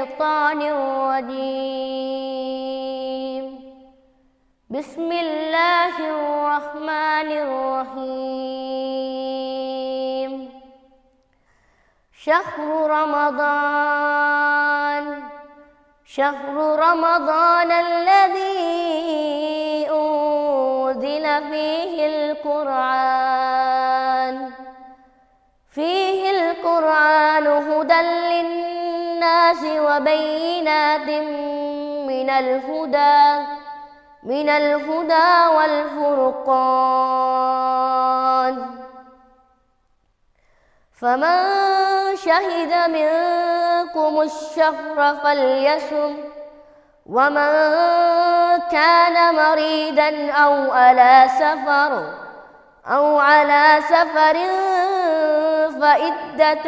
الشيطان الرجيم بسم الله الرحمن الرحيم شهر رمضان الذي أنزل فيه القرآن هدى للناس وبينات من الهدى والفرقان فمن شهد منكم الشهر فليصم ومن كان مريضا أو على سفر فعدة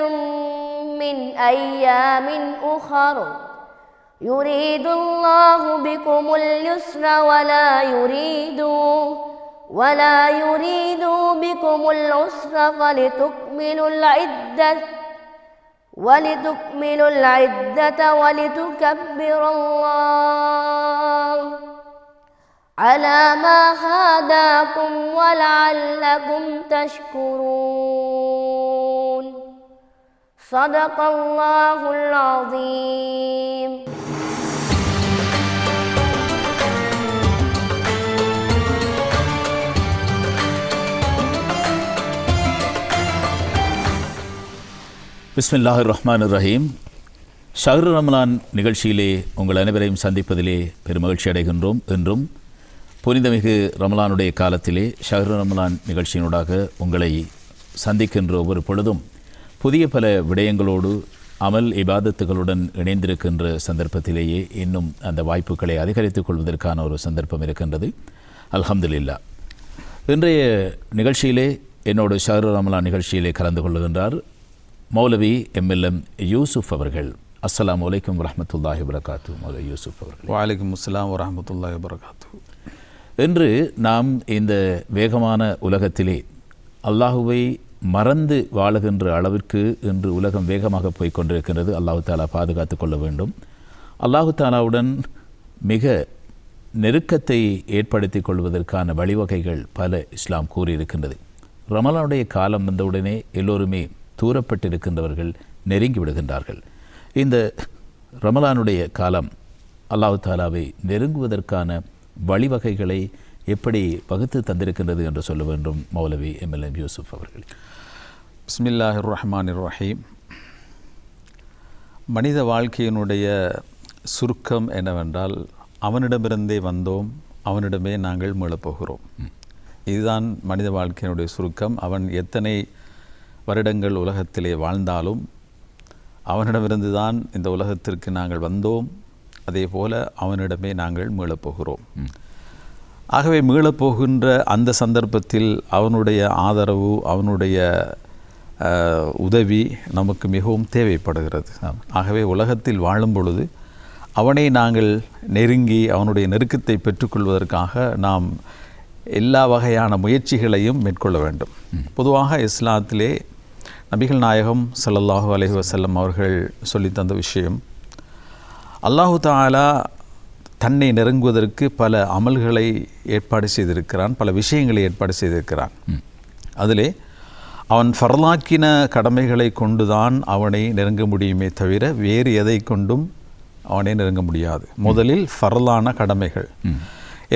من أيام أخر يريد الله بكم اليسر ولا يريد بكم العسر ولتكملوا العدة ولتكبروا الله على ما هداكم ولعلكم تشكرون صدق الله العظيم. பிஸ்மில்லாஹிர் ரஹ்மானிர் ரஹீம். ஷஹ்ரு ரமலான் நிகழ்ச்சியிலே உங்கள் அனைவரையும் சந்திப்பதிலே பெருமகிழ்ச்சி அடைகின்றோம். என்றும் புனிதமிகு ரமலானுடைய காலத்திலே ஷஹ்ரு ரமலான் நிகழ்ச்சியினூடாக உங்களை சந்திக்கின்ற ஒவ்வொரு பொழுதும் புதிய பல விடயங்களோடு அமல் இபாதத்துகளுடன் இணைந்திருக்கின்ற சந்தர்ப்பத்திலேயே இன்னும் அந்த வாய்ப்புகளை அதிகரித்துக் கொள்வதற்கான ஒரு சந்தர்ப்பம் இருக்கின்றது. அல்ஹம்துலில்லாஹ். இன்றைய நிகழ்ச்சியிலே என்னோடு ஷஹ்ரு ரமலான் நிகழ்ச்சியிலே கலந்து கொள்ளுகின்றார் மௌலவி எம்எல்எம் யூசுப் அவர்கள். அஸ்ஸலாமு அலைக்கும் வரஹ்மத்துல்லாஹி வபரகாத்து. மௌலவி யூசுப் அவர்கள். வலைக்கும் அஸ்ஸலாம் வரஹ்மத்துல்லாஹி வபரகாத்து. இன்று நாம் இந்த வேகமான உலகத்திலே அல்லாஹுவை மறந்து வாழுகின்ற அளவிற்கு இன்று உலகம் வேகமாக போய் கொண்டிருக்கின்றது. அல்லாஹு தாலா பாதுகாத்து கொள்ள வேண்டும். அல்லாஹு தாலாவுடன் மிக நெருக்கத்தை ஏற்படுத்தி கொள்வதற்கான வழிவகைகள் பல இஸ்லாம் கூறியிருக்கின்றது. ரமலானுடைய காலம் வந்தவுடனே எல்லோருமே தூரப்பட்டிருக்கின்றவர்கள் நெருங்கி விடுகின்றார்கள். இந்த ரமலானுடைய காலம் அல்லாஹு தாலாவை நெருங்குவதற்கான வழிவகைகளை எப்படி வகுத்து தந்திருக்கின்றது என்று சொல்ல வேண்டும் மௌலவி எம்எல்எம் யூசுப் அவர்கள். பிஸ்மில்லாஹிர் ரஹ்மானிர் ரஹீம். மனித வாழ்க்கையினுடைய சுருக்கம் என்னவென்றால், அவனிடமிருந்தே வந்தோம், அவனிடமே நாங்கள் மீளப்போகிறோம். இதுதான் மனித வாழ்க்கையினுடைய சுருக்கம். அவன் எத்தனை வருடங்கள் உலகத்திலே வாழ்ந்தாலும் அவனிடமிருந்து தான் இந்த உலகத்திற்கு நாங்கள் வந்தோம், அதே போல அவனிடமே நாங்கள் மீளப்போகிறோம். ஆகவே மீளப்போகின்ற அந்த சந்தர்ப்பத்தில் அவனுடைய ஆதரவு, அவனுடைய உதவி நமக்கு மிகவும் தேவைப்படுகிறது. ஆகவே உலகத்தில் வாழும் பொழுது அவனை நாங்கள் நெருங்கி அவனுடைய நெருக்கத்தை பெற்றுக்கொள்வதற்காக நாம் எல்லா வகையான முயற்சிகளையும் மேற்கொள்ள வேண்டும். பொதுவாக இஸ்லாத்திலே நபிகள் நாயகம் ஸல்லல்லாஹு அலைஹி வஸல்லம் அவர்கள் சொல்லித்தந்த விஷயம், அல்லாஹு தஆலா தன்னை நெருங்குவதற்கு பல அமல்களை ஏற்பாடு செய்திருக்கிறான், பல விஷயங்களை ஏற்பாடு செய்திருக்கிறான். அதிலே அவன் ஃபர்லாக்கின கடமைகளை கொண்டுதான் அவனை நெருங்க முடியுமே தவிர வேறு எதை கொண்டும் அவனை நெருங்க முடியாது. முதலில் ஃபர்லான கடமைகள்.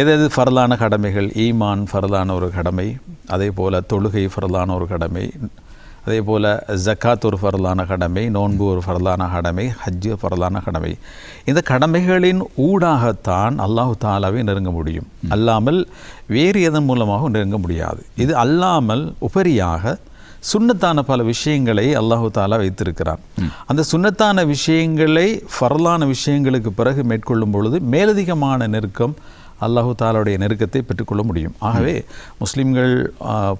எது ஃபர்லான கடமைகள்? ஈமான் ஃபர்லான ஒரு கடமை, அதே போல் தொழுகை ஃபர்லான ஒரு கடமை, அதே போல் ஜக்காத் ஒரு ஃபர்லான கடமை, நோன்பு ஒரு ஃபர்லான கடமை, ஹஜ்ஜு ஃபர்லான கடமை. இந்த கடமைகளின் ஊடாகத்தான் அல்லாஹு தாலாவை நெருங்க முடியும், அல்லாமல் வேறு எதன் மூலமாக நெருங்க முடியாது. இது அல்லாமல் உபரியாக சுன்னத்தான பல விஷயங்களை அல்லாஹு தாலா வைத்திருக்கிறான். அந்த சுன்னத்தான விஷயங்களை ஃபர்லான விஷயங்களுக்கு பிறகு மேற்கொள்ளும் பொழுது மேலதிகமான நெருக்கம், அல்லாஹு தாலாவுடைய நெருக்கத்தை பெற்றுக்கொள்ள முடியும். ஆகவே முஸ்லிம்கள்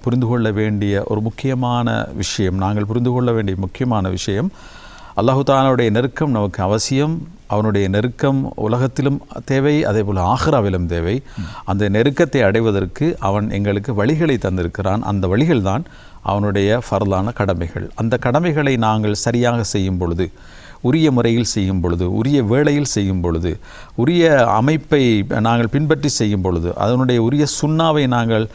புரிந்து கொள்ள வேண்டிய ஒரு முக்கியமான விஷயம், நாங்கள் புரிந்து கொள்ள வேண்டிய முக்கியமான விஷயம், அல்லாஹு தாலாவுடைய நெருக்கம் நமக்கு அவசியம். அவனுடைய நெருக்கம் உலகத்திலும் தேவை, அதே போல் ஆஹிராவிலும் தேவை. அந்த நெருக்கத்தை அடைவதற்கு அவன் எங்களுக்கு வழிகளை தந்திருக்கிறான். அந்த வழிகள் தான் அவனுடைய ஃபர்லான கடமைகள். அந்த கடமைகளை நாங்கள் சரியாக செய்யும் பொழுது, உரிய முறையில் செய்யும் பொழுது, உரிய வேளையில் செய்யும் பொழுது, உரிய அமைப்பை நாங்கள் பின்பற்றி செய்யும் பொழுது, அதனுடைய உரிய சுன்னாவை நாங்கள்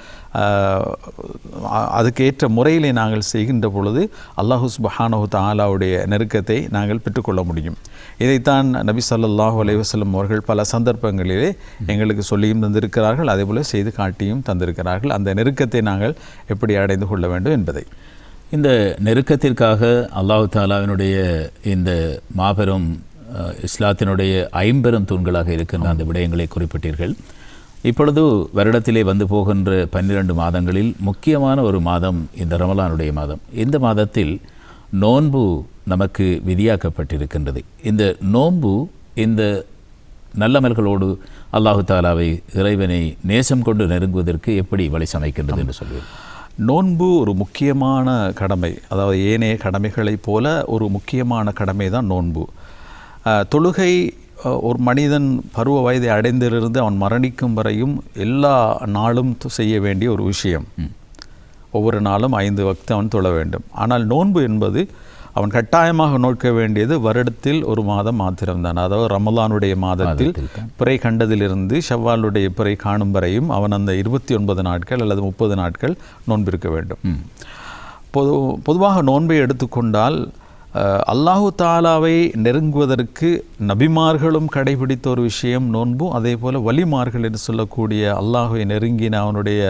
அதுக்கு ஏற்ற முறையிலே நாங்கள் செய்கின்ற பொழுது அல்லாஹு சுப்ஹானஹு தஆலாவுடைய நெருக்கத்தை நாங்கள் பெற்றுக்கொள்ள முடியும். இதைத்தான் நபி ஸல்லல்லாஹு அலைஹி வஸல்லம் அவர்கள் பல சந்தர்ப்பங்களிலே எங்களுக்கு சொல்லியும் தந்திருக்கிறார்கள், அதேபோல் செய்து காட்டியும் தந்திருக்கிறார்கள். அந்த நெருக்கத்தை நாங்கள் எப்படி அடைந்து கொள்ள வேண்டும் என்பதை. இந்த நெருக்கத்திற்காக அல்லாஹு தஆலாவினுடைய இந்த மாபெரும் இஸ்லாத்தினுடைய ஐம்பெரும் தூண்களாக இருக்கின்ற அந்த விடயங்களை குறிப்பிட்டீர்கள். இப்பொழுது வருடத்திலே வந்து போகின்ற 12 மாதங்களில் முக்கியமான ஒரு மாதம் இந்த ரமலானுடைய மாதம். இந்த மாதத்தில் நோன்பு நமக்கு விதியாக்கப்பட்டிருக்கின்றது. இந்த நோன்பு இந்த நல்லமல்களோடு அல்லாஹு தாலாவை, இறைவனை நேசம் கொண்டு நெருங்குவதற்கு எப்படி வழி சமைக்கின்றது என்று சொல்லுவேன். நோன்பு ஒரு முக்கியமான கடமை, அதாவது ஏனைய கடமைகளைப் போல ஒரு முக்கியமான கடமை தான் நோன்பு. தொழுகை ஒரு மனிதன் பருவ வயதை அடைந்திலிருந்து அவன் மரணிக்கும் வரையும் எல்லா நாளும் செய்ய வேண்டிய ஒரு விஷயம். ஒவ்வொரு நாளும் 5 வக்து அவன் தொழ வேண்டும். ஆனால் நோன்பு என்பது அவன் கட்டாயமாக நோக்க வேண்டியது வருடத்தில் ஒரு மாதம் மாத்திரம்தான். அதாவது ரமலானுடைய மாதத்தில் பிறை கண்டதிலிருந்து ஷவ்வாலுடைய பிறை காணும் வரையும் அவன் அந்த 29 நாட்கள் அல்லது 30 நாட்கள் நோன்பிருக்க வேண்டும். பொதுவாக நோன்பை எடுத்துக்கொண்டால் அல்லாஹு தாலாவை நெருங்குவதற்கு நபிமார்களும் கடைபிடித்த ஒரு விஷயம் நோன்பு. அதே போல் வலிமார்கள் என்று சொல்லக்கூடிய அல்லாஹுவை நெருங்கின அவனுடைய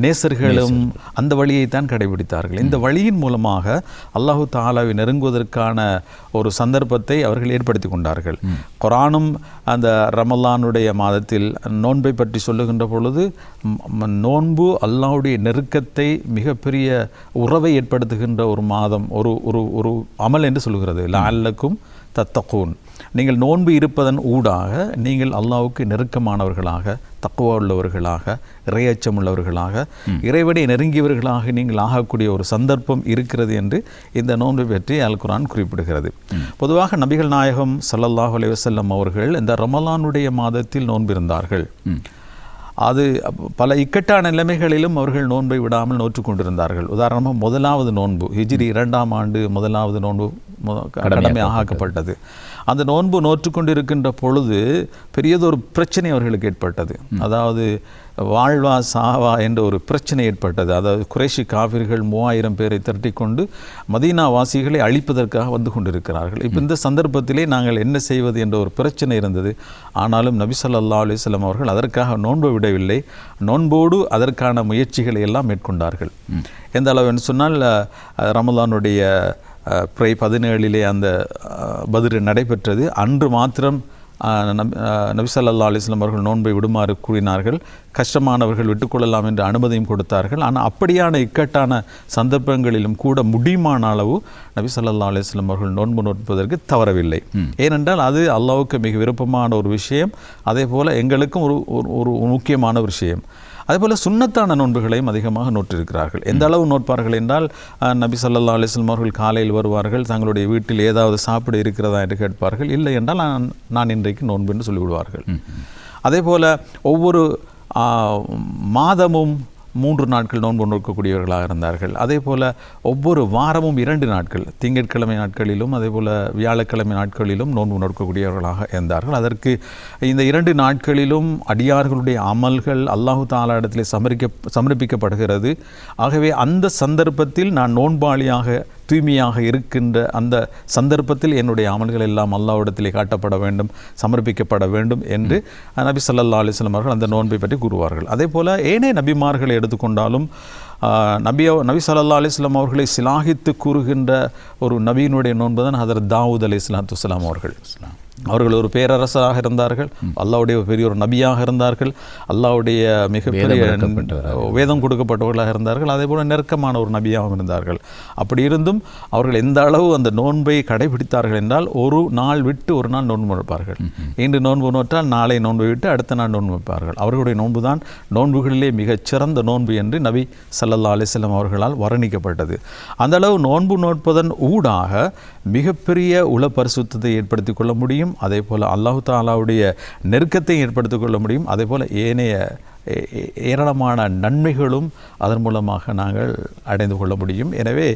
நேசர்களும் அந்த வழியைத்தான் கடைபிடித்தார்கள். இந்த வழியின் மூலமாக அல்லாஹு தாலாவை நெருங்குவதற்கான ஒரு சந்தர்ப்பத்தை அவர்கள் ஏற்படுத்தி கொண்டார்கள். குர்ஆனும் அந்த ரமலானுடைய மாதத்தில் நோன்பை பற்றி சொல்லுகின்ற பொழுது நோன்பு அல்லாஹுடைய நெருக்கத்தை மிகப்பெரிய உறவை ஏற்படுத்துகின்ற ஒரு மாதம், ஒரு அமல் என்று சொல்கிறது. லஅல்லக்கும் தத்தகூன், நீங்கள் நோன்பு இருப்பதன் ஊடாக நீங்கள் அல்லாஹ்வுக்கு நெருக்கமானவர்களாக, தக்வா உள்ளவர்களாக, இறையச்சம் உள்ளவர்களாக, இறைவனை நெருங்கியவர்களாக நீங்கள் ஆகக்கூடிய ஒரு சந்தர்ப்பம் இருக்கிறது என்று இந்த நோன்பை பற்றி அல் குர்ஆன் குறிப்பிடுகிறது. பொதுவாக நபிகள் நாயகம் ஸல்லல்லாஹு அலைஹி வஸல்லம் அவர்கள் இந்த ரமலானுடைய மாதத்தில் நோன்பிருந்தார்கள். அது பல இக்கட்டான நிலைமைகளிலும் அவர்கள் நோன்பை விடாமல் நோற்று கொண்டிருந்தார்கள். உதாரணமாக முதலாவது நோன்பு, ஹிஜ்ரி 2ஆம் ஆண்டு முதலாவது நோன்பு கடமையாக ஆக்கப்பட்டது. அந்த நோன்பு நோற்று கொண்டிருக்கின்ற பொழுது பெரியதொரு பிரச்சனை அவர்களுக்கு ஏற்பட்டது. அதாவது வாழ்வா சாவா என்ற ஒரு பிரச்சனை ஏற்பட்டது. அதாவது குறைஷி காஃபிர்கள் 3000 பேரை திரட்டி கொண்டு மதீனா வாசிகளை அழிப்பதற்காக வந்து கொண்டிருக்கிறார்கள். இப்போ இந்த சந்தர்ப்பத்திலே நாங்கள் என்ன செய்வது என்ற ஒரு பிரச்சனை இருந்தது. ஆனாலும் நபி ஸல்லல்லாஹு அலைஹி வஸல்லம் அவர்கள் அதற்காக நோன்பை விடவில்லை, நோன்போடு அதற்கான முயற்சிகளை எல்லாம் மேற்கொண்டார்கள். எந்த அளவுன்னு சொன்னால் ரமலானுடைய பிறை 17 அந்த பத்ர் நடைபெற்றது. அன்று மாத்திரம் நபி ஸல்லல்லாஹு அலைஹி வஸல்லம் அவர்கள் நோன்பை விடுமாறு கூறினார்கள். கஷ்டமானவர்கள் விட்டுக்கொள்ளலாம் என்று அனுமதியும் கொடுத்தார்கள். ஆனால் அப்படியான இக்கட்டான சந்தர்ப்பங்களிலும் கூட முடியுமான அளவு நபி ஸல்லல்லாஹு அலைஹி வஸல்லம் அவர்கள் நோன்பு நோற்பதற்கு தவறவில்லை. ஏனென்றால் அது அல்லாஹ்வுக்கு மிக விருப்பமான ஒரு விஷயம், அதே போல் எங்களுக்கும் ஒரு முக்கியமான ஒரு விஷயம். அதேபோல் சுன்னத்தான நோன்புகளையும் அதிகமாக நோற்றிருக்கிறார்கள். எந்த அளவு நோட்பார்கள் என்றால் நபி ஸல்லல்லாஹு அலைஹி வஸல்லம் அவர்கள் காலையில் வருவார்கள், தங்களுடைய வீட்டில் ஏதாவது சாப்பிட இருக்கிறதா என்று கேட்பார்கள். இல்லை என்றால் நான் இன்றைக்கு நோன்பு என்று சொல்லிவிடுவார்கள். அதே போல் ஒவ்வொரு மாதமும் 3 நாட்கள் நோன்பு நோக்கக்கூடியவர்களாக இருந்தார்கள். அதே போல் ஒவ்வொரு வாரமும் 2 நாட்கள், திங்கட்கிழமை நாட்களிலும் அதே போல் வியாழக்கிழமை நாட்களிலும் நோன்பு நோக்கக்கூடியவர்களாக இருந்தார்கள். அதற்கு இந்த 2 நாட்களிலும் அடியார்களுடைய அமல்கள் அல்லாஹு தஆலா இடத்திலே சமர்ப்பிக்கப்படுகிறது. ஆகவே அந்த சந்தர்ப்பத்தில் நான் நோன்பாளியாக தூய்மையாக இருக்கின்ற அந்த சந்தர்ப்பத்தில் என்னுடைய அமல்கள் எல்லாம் அல்லாஹ்விடத்திலே காட்டப்பட வேண்டும், சமர்ப்பிக்கப்பட வேண்டும் என்று நபி ஸல்லல்லாஹு அலைஹி வஸல்லம் அவர்கள் அந்த நோன்பை பற்றி கூறுவார்கள். அதே போல் ஏனைய நபிமார்களை எடுத்துக்கொண்டாலும் நபி ஸல்லல்லாஹு அலைஹி வஸல்லம் அவர்களை சிலாகித்து கூறுகின்ற ஒரு நபியினுடைய நோன்பு தான் ஹதரத் தாவூத் அலைஹிஸ்ஸலாத்து வஸ்ஸலாம் அவர்கள். அவர்கள் ஒரு பேரரசராக இருந்தார்கள், அல்லாஹ்வுடைய பெரிய ஒரு நபியாக இருந்தார்கள், அல்லாஹ்வுடைய மிகப்பெரிய வேதம் கொடுக்கப்பட்டவர்களாக இருந்தார்கள், அதே போல் நெருக்கமான ஒரு நபியாகவும் இருந்தார்கள். அப்படி இருந்தும் அவர்கள் எந்த அளவு அந்த நோன்பை கடைபிடித்தார்கள் என்றால் ஒரு நாள் விட்டு ஒரு நாள் நோன்பு நோட்பார்கள். இன்று நோன்பு நோற்றால் நாளை நோன்பை விட்டு அடுத்த நாள் நோன்பு வைப்பார்கள். அவர்களுடைய நோன்பு தான் நோன்புகளிலே மிகச்சிறந்த நோன்பு என்று நபி ஸல்லல்லாஹு அலைஹி வஸல்லம் அவர்களால் வர்ணிக்கப்பட்டது. அந்த அளவு நோன்பு நோட்பதன் ஊடாக மிகப்பெரிய உள பரிசுத்தத்தை ஏற்படுத்தி கொள்ள முடியும். முடியும், அதே போல் அல்லாஹு தாலாவுடைய நெருக்கத்தை ஏற்படுத்திக் கொள்ள முடியும், அதே போல் ஏனைய ஏராளமான நன்மைகளும் அதன் மூலமாக நாங்கள் அடைந்து கொள்ள முடியும். எனவே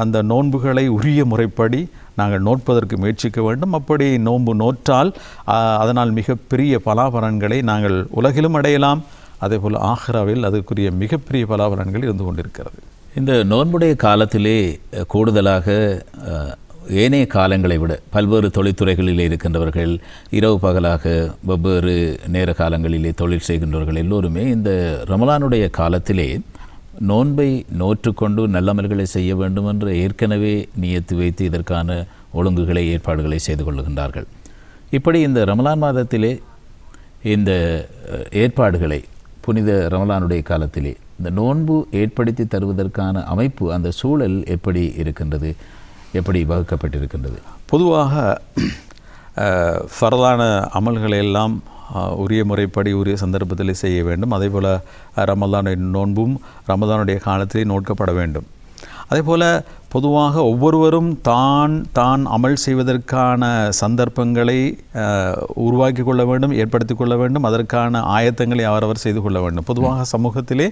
அந்த நோன்புகளை உரிய முறைப்படி நாங்கள் நோட்பதற்கு முயற்சிக்க வேண்டும். அப்படி நோன்பு நோற்றால் அதனால் மிகப்பெரிய பலாபலன்களை நாங்கள் உலகிலும் அடையலாம், அதே போல் ஆஹிராவில் அதுக்குரிய மிகப்பெரிய பலாபலன்கள் இருந்து கொண்டிருக்கிறது. இந்த நோன்புடைய காலத்திலே கூடுதலாக ஏனைய காலங்களை விட பல்வேறு தொழில்துறைகளில் இருக்கின்றவர்கள், இரவு பகலாக வெவ்வேறு நேர காலங்களிலே தொழில் செய்கின்றவர்கள் எல்லோருமே இந்த ரமலானுடைய காலத்திலே நோன்பை நோற்றுக்கொண்டு நல்லமல்களை செய்ய வேண்டும் என்று ஏற்கனவே நியத்து வைத்து இதற்கான ஒழுங்குகளை ஏற்பாடுகளை செய்து கொள்ளுகின்றார்கள். இப்படி இந்த ரமலான் மாதத்திலே இந்த ஏற்பாடுகளை புனித ரமலானுடைய காலத்திலே இந்த நோன்பு ஏற்படுத்தி தருவதற்கான அமைப்பு, அந்த சூழல் எப்படி இருக்கின்றது, எப்படி வகுக்கப்பட்டிருக்கின்றது? பொதுவாக ஃபர்லான அமல்களை எல்லாம் உரிய முறைப்படி உரிய சந்தர்ப்பத்தில் செய்ய வேண்டும். அதே போல் ரமலானுடைய நோன்பும் ரமலானுடைய காலத்திலே நோட்கப்பட வேண்டும். அதே போல் பொதுவாக ஒவ்வொருவரும் தான் அமல் செய்வதற்கான சந்தர்ப்பங்களை உருவாக்கி கொள்ள வேண்டும், ஏற்படுத்தி கொள்ள வேண்டும். அதற்கான ஆயத்தங்களை அவரவர் செய்து கொள்ள வேண்டும். பொதுவாக சமூகத்திலே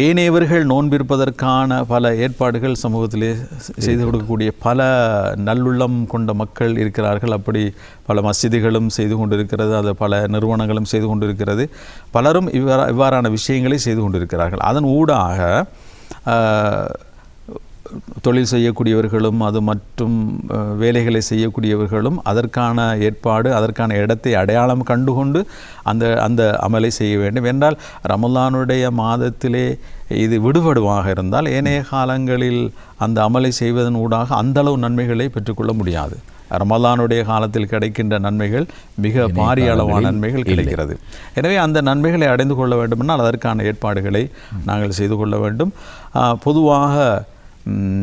ஏனையவர்கள் நோன்பிருப்பதற்கான பல ஏற்பாடுகள் சமூகத்திலே செய்து கொடுக்கக்கூடிய பல நல்லுள்ளம் கொண்ட மக்கள் இருக்கிறார்கள். அப்படி பல மஸ்ஜிதுகளும் செய்து கொண்டிருக்கிறது, அது பல நிறுவனங்களும் செய்து கொண்டிருக்கிறது. பலரும் இவ்வாறான விஷயங்களை செய்து கொண்டிருக்கிறார்கள். அதன் ஊடாக தொழில் செய்யக்கூடியவர்களும் அது மற்றும் வேலைகளை செய்யக்கூடியவர்களும் அதற்கான ஏற்பாடு, அதற்கான இடத்தை அடையாளம் கண்டுகொண்டு அந்த அமலை செய்ய வேண்டும். என்றால் ரமலானுடைய மாதத்திலே இது விடுபடுவாக இருந்தால் ஏனைய காலங்களில் அந்த அமலை செய்வதன் ஊடாக அந்தளவு நன்மைகளை பெற்றுக்கொள்ள முடியாது. ரமலானுடைய காலத்தில் கிடைக்கின்ற நன்மைகள் மிக பாரிய அளவான நன்மைகள் கிடைக்கிறது. எனவே அந்த நன்மைகளை அடைந்து கொள்ள வேண்டுமென்றால் அதற்கான ஏற்பாடுகளை நாங்கள் செய்து கொள்ள வேண்டும். பொதுவாக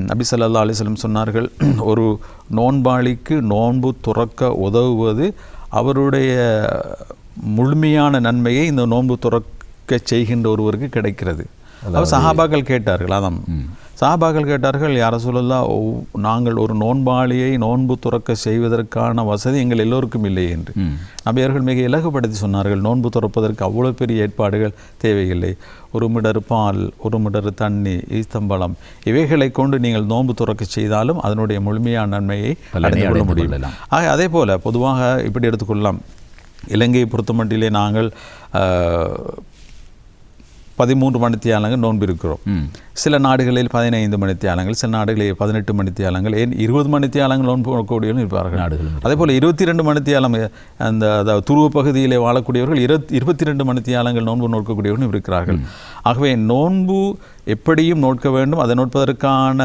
நபி ஸல்லல்லாஹு அலைஹி வஸல்லம் சொன்னார்கள், ஒரு நோன்பாளிக்கு நோன்பு துறக்க உதவுவது அவருடைய முழுமையான நன்மையை இந்த நோன்பு துறக்க செய்கின்ற ஒருவருக்கு கிடைக்கிறது. அவர் சஹாபாக்கள் கேட்டார்கள், அதான் சஹாபாக்கள் கேட்டார்கள், யா ரசூலல்லாஹ், நாங்கள் ஒரு நோன்பாளியை நோன்பு துறக்க செய்வதற்கான வசதி எங்கள் எல்லோருக்கும் இல்லை என்று. நபியர்கள் மிக இலகுபடுத்தி சொன்னார்கள், நோன்பு துறப்பதற்கு அவ்வளோ பெரிய ஏற்பாடுகள் தேவையில்லை. ஒரு மிடர் பால், ஒரு மிடர் தண்ணி, ஈஸ்தம்பழம் இவைகளை கொண்டு நீங்கள் நோன்பு துறக்க செய்தாலும் அதனுடைய முழுமையான நன்மையை அடைந்து கொள்ள முடியும். ஆக அதே போல் பொதுவாக இப்படி எடுத்துக்கொள்ளலாம். இலங்கையை பொறுத்தமட்டிலே நாங்கள் 13 மணித்தியாலங்கள் நோன்பு இருக்கிறோம். சில நாடுகளில் 15 மணித்தியாலங்கள், சில நாடுகளில் 18 மணித்தியாலங்கள், ஏன் 20 மணித்தியாலங்கள் நோன்பு நோக்கக்கூடியவர்கள் இருப்பார்கள் நாடுகள். அதே போல் 22 மணித்தியாலம் அதாவது துருவ பகுதியிலே வாழக்கூடியவர்கள் 22 மணித்தியாலங்கள் நோன்பு நோக்கக்கூடியவர்கள் இருக்கிறார்கள். ஆகவே நோன்பு எப்படியும் நோட்க வேண்டும். அதை நோட்பதற்கான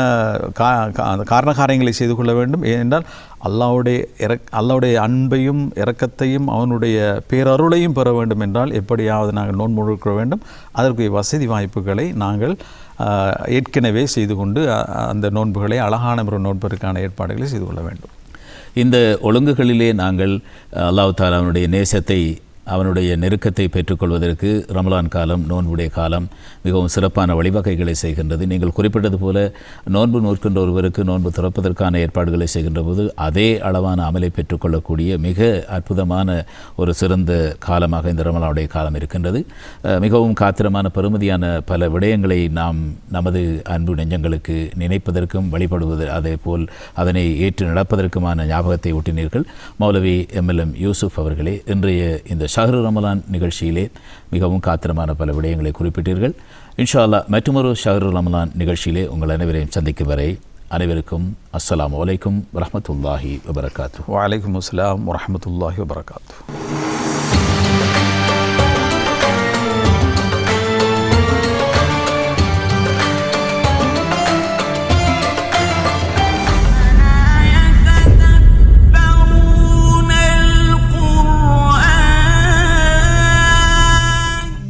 காரணகாரியங்களை செய்து கொள்ள வேண்டும். ஏனென்றால் அல்லாஹ்வுடைய அன்பையும் இரக்கத்தையும் அவனுடைய பேரருளையும் பெற வேண்டும் என்றால் எப்படியாவது நாங்கள் நோன்பு நோக்க வேண்டும். அதற்குரிய வசதி வாய்ப்புகளை நாங்கள் ஏற்கனவே செய்து கொண்டு அந்த நோன்புகளை அழகான ஒரு நோன்பதற்கான ஏற்பாடுகளை செய்து கொள்ள வேண்டும். இந்த ஒழுங்குகளிலே நாங்கள் அல்லாஹ் தஆலாவுடைய நேசத்தை, அவனுடைய நெருக்கத்தை பெற்றுக்கொள்வதற்கு ரமலான் காலம், நோன்புடைய காலம் மிகவும் சிறப்பான வழிவகைகளை செய்கின்றது. நீங்கள் குறிப்பிட்டது போல நோன்பு நோக்கின்ற ஒருவருக்கு நோன்பு திறப்பதற்கான ஏற்பாடுகளை செய்கின்ற போது அதே அளவான அமலை பெற்றுக்கொள்ளக்கூடிய மிக அற்புதமான ஒரு சிறந்த காலமாக இந்த ரமலானுடைய காலம் இருக்கின்றது. மிகவும் காத்திரமான பெருமதியான பல விடயங்களை நாம் நமது அன்பு நெஞ்சங்களுக்கு நினைப்பதற்கும் வழிபடுவது, அதே போல் அதனை ஏற்று நடப்பதற்குமான ஞாபகத்தை ஊட்டினீர்கள். மௌலவி MLM யூசுப் அவர்களே, இன்றைய இந்த ஷஹ்ரு ரமலான் நிகழ்ச்சியிலே மிகவும் காத்திரமான பல விடயங்களை குறிப்பிட்டீர்கள். இன்ஷா அல்லாஹ் மற்றொரு ஷஹ்ரு ரமலான் நிகழ்ச்சியிலே உங்கள் அனைவரையும் சந்திக்கும் வரை அனைவருக்கும் அஸ்ஸலாமு அலைக்கும் வரஹ்மத்துல்லாஹி வபரகாத்துஹு. வலைக்கும் அஸ்ஸலாம் வரஹ்மத்துல்லாஹி வபரகாத்துஹு.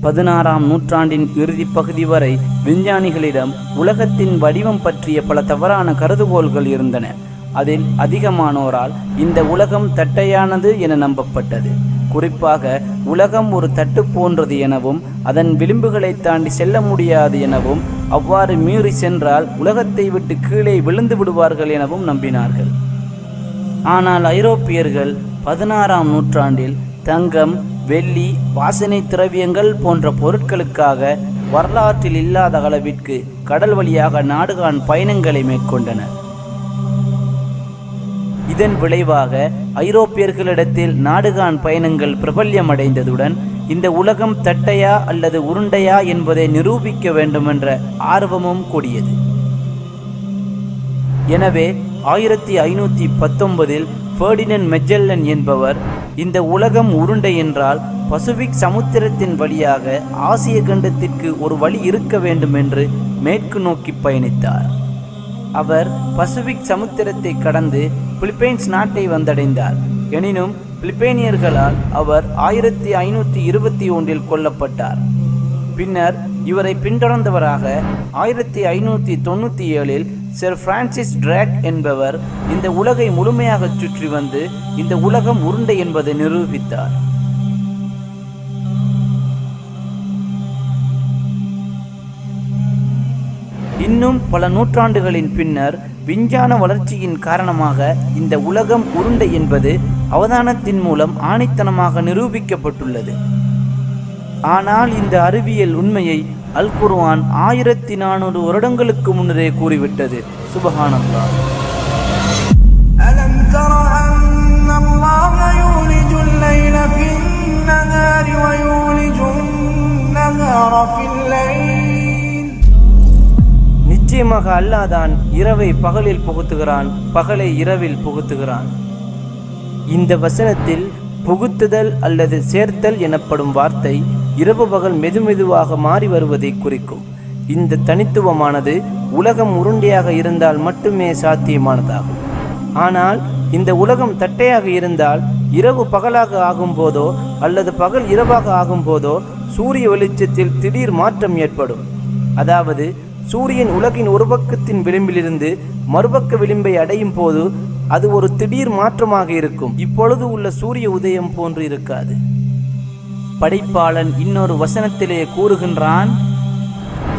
16ஆம் நூற்றாண்டின் இறுதி பகுதி வரை விஞ்ஞானிகளிடம் உலகத்தின் வடிவம் பற்றிய பல தவறான கருதுகோள்கள் இருந்தன. அதில் அதிகமானோரால் இந்த உலகம் தட்டையானது என நம்பப்பட்டது. குறிப்பாக உலகம் ஒரு தட்டு போன்றது எனவும் அதன் விளிம்புகளை தாண்டி செல்ல முடியாது எனவும், அவ்வாறு மீறி சென்றால் உலகத்தை விட்டு கீழே விழுந்து விடுவார்கள் எனவும் நம்பினார்கள். ஆனால் ஐரோப்பியர்கள் 16ஆம் நூற்றாண்டில் தங்கம், வெள்ளி, வாசனை திரவியங்கள் போன்ற பொருட்களுக்காக வரலாற்றில் இல்லாத அளவிற்கு கடல் வழியாக நாடுகாண் பயணங்களை மேற்கொண்டனர். இதன் விளைவாக ஐரோப்பியர்களிடத்தில் நாடுகாண் பயணங்கள் பிரபல்யமடைந்ததுடன் இந்த உலகம் தட்டையா அல்லது உருண்டையா என்பதை நிரூபிக்க வேண்டுமென்ற ஆர்வமும் கூடியது. எனவே 1519இல் ஃபெர்டினண்ட் மெஜல்லன் என்பவர் இந்த உலகம் உருண்டை என்றால் பசிபிக் சமுத்திரத்தின் வழியாக ஆசிய கண்டத்திற்கு ஒரு வழி இருக்க வேண்டும் என்று மேற்கு நோக்கி பயணித்தார். அவர் பசிபிக் சமுத்திரத்தை கடந்து பிலிப்பைன்ஸ் நாட்டை வந்தடைந்தார். எனினும் பிலிப்பைனியர்களால் அவர் 1521இல் கொல்லப்பட்டார். பின்னர் இவரை பின்தொடர்ந்தவராக 1597இல் சர் பிரான்சிஸ் டிராக் என்பவர் இந்த உலகை முழுமையாக சுற்றி வந்து இந்த உலகம் உருண்டை என்பதை நிரூபித்தார். இன்னும் பல நூற்றாண்டுகளின் பின்னர் விஞ்ஞான வளர்ச்சியின் காரணமாக இந்த உலகம் உருண்டை என்பது அவதானத்தின் மூலம் ஆணித்தனமாக நிரூபிக்கப்பட்டுள்ளது. ஆனால் இந்த அறிவியல் உண்மையை அல் குர்ஆன் 1400 வருடங்களுக்கு முன்னரே கூறிவிட்டது. சுப்ஹானல்லாஹ். அலம் தர அன்னல்லாஹ யூலிஜுல் லைல ஃபின்-நஹாரி வ யூலிஜுன்-நஹார ஃபில்-லைல். நிச்சயமாக அல்லாஹ் தான் இரவை பகலில் புகுத்துகிறான், பகலை இரவில் புகுத்துகிறான். இந்த வசனத்தில் புகுத்துதல் அல்லது சேர்த்தல் எனப்படும் வார்த்தை இரவு பகல் மெதுமெதுவாக மாறி வருவதை குறிக்கும். இந்த தனித்துவமானது உலகம் உருண்டையாக இருந்தால் மட்டுமே சாத்தியமானதாகும். ஆனால் இந்த உலகம் தட்டையாக இருந்தால் இரவு பகலாக ஆகும் போதோ அல்லது பகல் இரவாக ஆகும் போதோ சூரிய வெளிச்சத்தில் திடீர் மாற்றம் ஏற்படும். அதாவது சூரியன் உலகின் ஒரு பக்கத்தின் விளிம்பிலிருந்து மறுபக்க விளிம்பை அடையும் போது அது ஒரு திடீர் மாற்றமாக இருக்கும். இப்பொழுது உள்ள சூரிய உதயம் போன்று இருக்காது. படைப்பாளன் இன்னொரு வசனத்திலே கூறுகின்றான்,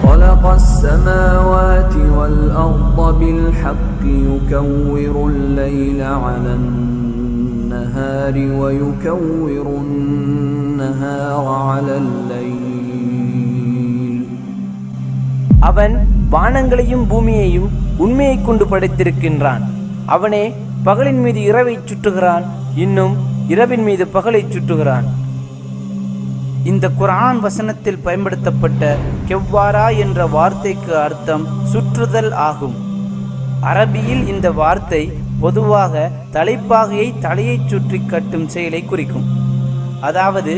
خلق السماوات والأرض بالحق يكور الليل على النهار ويكور النهار على الليل. அவன் வானங்களையும் பூமியையும் உண்மையை கொண்டு படைத்திருக்கின்றான். அவனே பகலின் மீது இரவை சுற்றுகிறான், இன்னும் இரவின் மீது பகலை சுற்றுகிறான். இந்த குர்ஆன் வசனத்தில் பயன்படுத்தப்பட்ட கெவ்வாரா என்ற வார்த்தைக்கு அர்த்தம் சுற்றுதல் ஆகும். அரபியில் இந்த வார்த்தை பொதுவாக தலைப்பாகையை தலையை சுற்றி கட்டும் செயலை குறிக்கும். அதாவது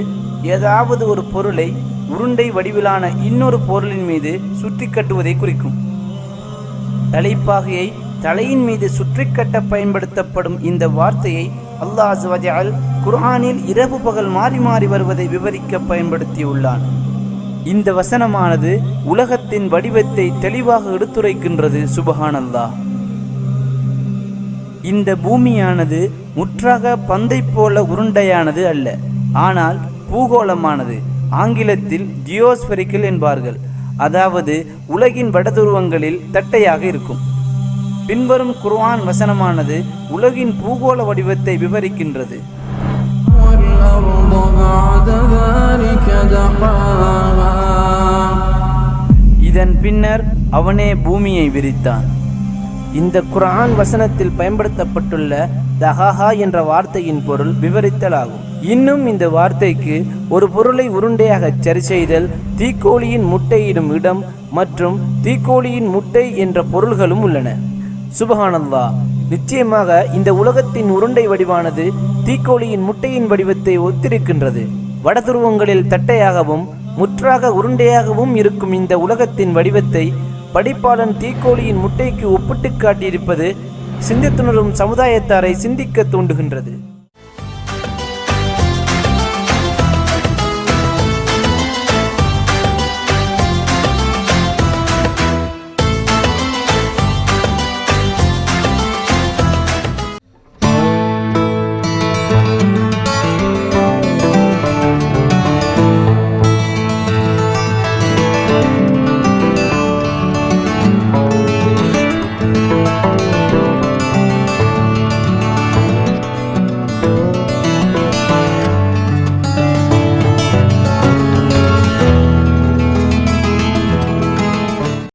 ஏதாவது ஒரு பொருளை உருண்டை வடிவிலான இன்னொரு பொருளின் மீது சுற்றி கட்டுவதை குறிக்கும். தலைப்பாகையை தலையின் மீது சுற்றி கட்ட பயன்படுத்தப்படும் இந்த வார்த்தையை அல்லாஹ் அஸ்ஸ வ ஜல் குர்ஆனில் இரவு பகல் மாறி மாறி வருவதை விவரிக்க பயன்படுத்தியுள்ளான். இந்த வசனமானது உலகத்தின் வடிவத்தை தெளிவாக எடுத்துரைக்கின்றது. சுப்ஹானல்லாஹ். இந்த பூமியானது முற்றாக பந்தை போல உருண்டையானது அல்ல, ஆனால் பூகோளமானது. ஆங்கிலத்தில் ஜியோஸ்பெரிக்கல் என்பார்கள். அதாவது உலகின் வடதுருவங்களில் தட்டையாக இருக்கும். பின்வரும் குர்ஆன் வசனமானது உலகின் பூகோள வடிவத்தை விவரிக்கின்றது. இதன் பின்னர் அவனே பூமியை விரித்தான். இந்த குர்ஆன் வசனத்தில் பயன்படுத்தப்பட்டுள்ள தஹாஹா என்ற வார்த்தையின் பொருள் விவரித்தலாகும். இன்னும் இந்த வார்த்தைக்கு ஒரு பொருளை உருண்டையாக சரி செய்தல், தீக்கோழியின் முட்டையிடும் இடம் மற்றும் தீக்கோழியின் முட்டை என்ற பொருள்களும் உள்ளன. சுப்ஹானல்லாஹ். நிச்சயமாக இந்த உலகத்தின் உருண்டை வடிவானது தீக்கோழியின் முட்டையின் வடிவத்தை ஒத்திருக்கின்றது. வடதுருவங்களில் தட்டையாகவும் முற்றாக உருண்டையாகவும் இருக்கும் இந்த உலகத்தின் வடிவத்தை படைப்பாளன் தீக்கோழியின் முட்டைக்கு ஒப்பிட்டு காட்டியிருப்பது சிந்தித்துணரும் சமுதாயத்தாரை சிந்திக்க தூண்டுகின்றது.